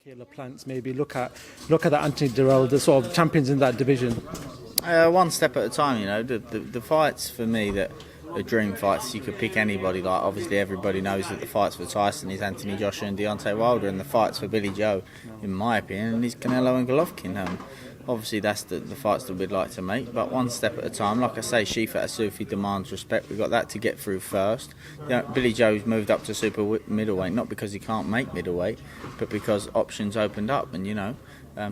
Killer plants, maybe look at the Anthony Durrell, the sort of champions in that division. One step at a time, you know. The fights for me that are dream fights, you could pick anybody. Like obviously everybody knows that the fights for Tyson is Anthony Joshua and Deontay Wilder, and the fights for Billy Joe, in my opinion, is Canelo and Golovkin. Obviously that's the fights that we'd like to make, but one step at a time. Like I say, Shefat Isufi demands respect. We've got that to get through first. You know, Billy Joe's moved up to super middleweight, not because he can't make middleweight, but because options opened up. And you know,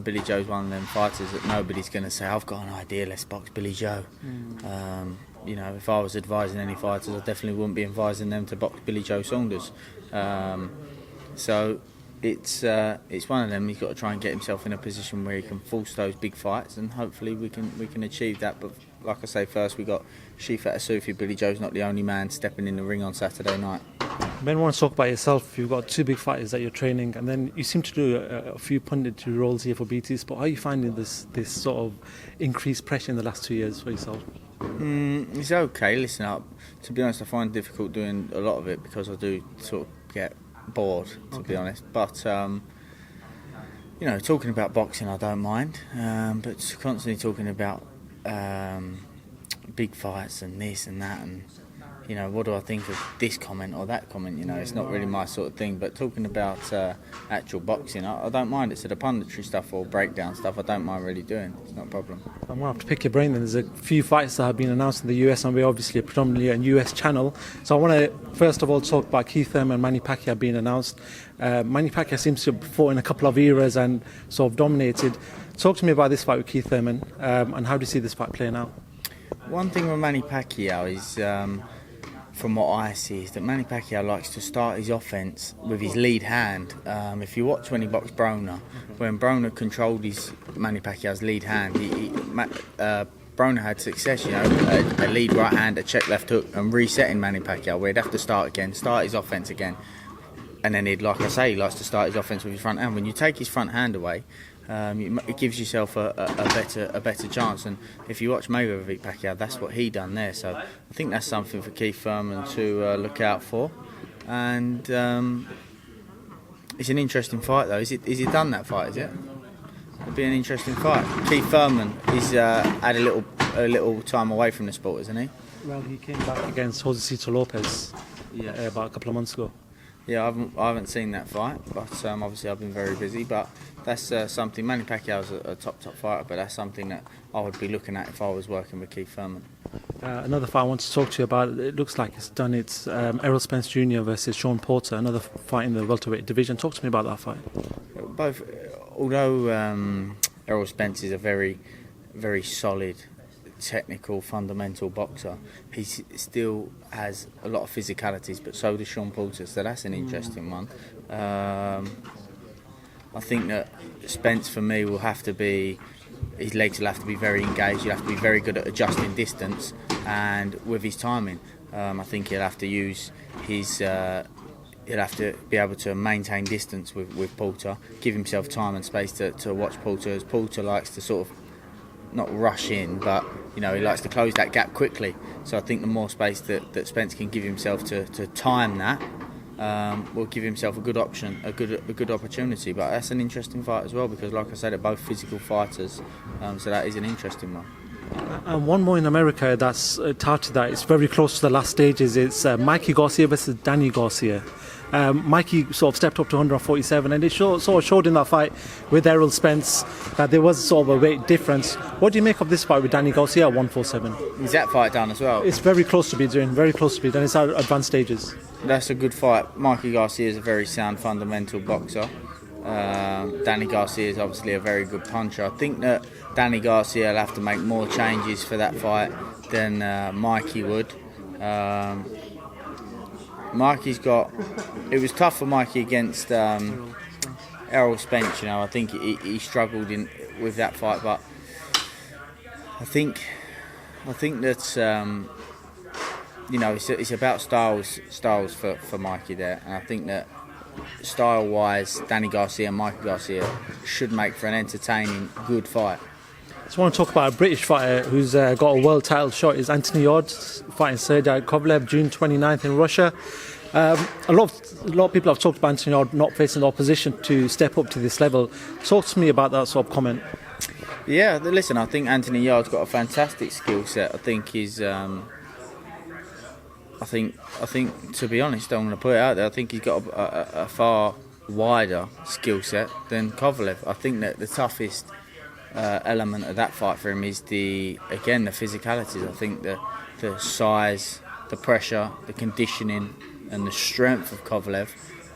Billy Joe's one of them fighters that nobody's going to say, I've got an idea, let's box Billy Joe. You know, if I was advising any fighters, I definitely wouldn't be advising them to box Billy Joe Saunders. So it's one of them. He's got to try and get himself in a position where he can force those big fights, and hopefully we can achieve that. But like I say, first we got Shefat Isufi. Billy Joe's not the only man stepping in the ring on Saturday night. Ben, I want to talk about yourself. You've got two big fighters that you're training, and then you seem to do a few punditry roles here for BT Sport. How are you finding this sort of increased pressure in the last 2 years for yourself? It's okay. Listen up. To be honest, I find it difficult doing a lot of it because I do sort of get bored, to be honest. But you know, talking about boxing, I don't mind. But constantly talking about big fights and this and that, and you know, what do I think of this comment or that comment? You know, it's not really my sort of thing. But talking about actual boxing, I don't mind it. So the punditry stuff or breakdown stuff, I don't mind really doing. It's not a problem. I'm going to have to pick your brain then. There's a few fights that have been announced in the US, and we're obviously predominantly a US channel. So I want to first of all talk about Thurman and Manny Pacquiao being announced. Manny Pacquiao seems to have fought in a couple of eras and sort of dominated. Talk to me about this fight with Thurman, and how do you see this fight playing out? One thing with Manny Pacquiao is, from what I see, is that Manny Pacquiao likes to start his offence with his lead hand. If you watch when he boxed Broner, when Broner controlled Manny Pacquiao's lead hand, Broner had success, you know, a lead right hand, a check left hook, and resetting Manny Pacquiao, where he'd have to start his offence again. And then like I say, he likes to start his offence with his front hand. When you take his front hand away, it gives yourself a better chance. And if you watch Mayweather v Pacquiao, that's what he done there. So I think that's something for Thurman to look out for. And it's an interesting fight, though. Is it done, that fight? Is it? It'll be an interesting fight. Thurman is had a little time away from the sport, isn't he? Well, he came back against Josecito Lopez about a couple of months ago. Yeah, I haven't seen that fight, but obviously I've been very busy. But that's something. Manny Pacquiao's a top fighter, but that's something that I would be looking at if I was working with Thurman. Another fight I want to talk to you about. It looks like it's done. It's Errol Spence Jr. versus Shawn Porter. Another fight in the welterweight division. Talk to me about that fight. Both, although Errol Spence is a very, very solid, technical, fundamental boxer, he still has a lot of physicalities, but so does Shawn Porter, so that's an interesting one. I think that Spence, for me, will have to be, his legs will have to be very engaged. He'll have to be very good at adjusting distance and with his timing. I think he'll have to use his he'll have to be able to maintain distance with Porter, give himself time and space to watch Porter, as Porter likes to sort of not rush in, but you know, he likes to close that gap quickly. So I think the more space that Spence can give himself to time that, will give himself a good option, a good opportunity. But that's an interesting fight as well, because like I said, they're both physical fighters, so that is an interesting one. And one more in America that's touted that it's very close to the last stages. It's Mikey Garcia versus Danny Garcia. Mikey sort of stepped up to 147, and it sort of showed in that fight with Errol Spence that there was sort of a weight difference. What do you make of this fight with Danny Garcia at 147? Is that fight done as well? It's very close to be done, very close to be done. It's at advanced stages. That's a good fight. Mikey Garcia is a very sound, fundamental boxer. Danny Garcia is obviously a very good puncher. I think that Danny Garcia will have to make more changes for that fight than Mikey would. Mikey's got. It was tough for Mikey against Errol Spence. You know, I think he struggled with that fight, but I think that you know, it's about styles for Mikey there, and I think that style-wise, Danny Garcia and Mikey Garcia should make for an entertaining, good fight. I just want to talk about a British fighter who's got a world title shot. Is Anthony Yarde fighting Sergey Kovalev June 29th in Russia. A lot of people have talked about Anthony Yarde not facing the opposition to step up to this level. Talk to me about that sort of comment. Yeah, listen, I think Anthony Yarde's got a fantastic skill set. I think he's, I think to be honest, I'm going to put it out there, I think he's got a far wider skill set than Kovalev. I think that the toughest element of that fight for him is the physicalities. I think the size, the pressure, the conditioning and the strength of Kovalev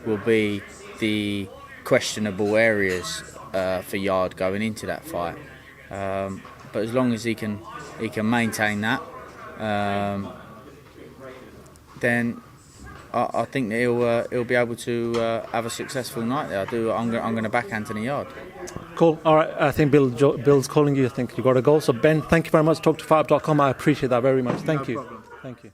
will be the questionable areas for Yarde going into that fight. But as long as he can maintain that, then I think that he'll be able to have a successful night there. I'm going to back Anthony Yarde. Cool. All right. I think Bill's calling you. I think you got to go. So Ben, thank you very much. Talk to FightHype.com. I appreciate that very much. Thank you. Problem. Thank you.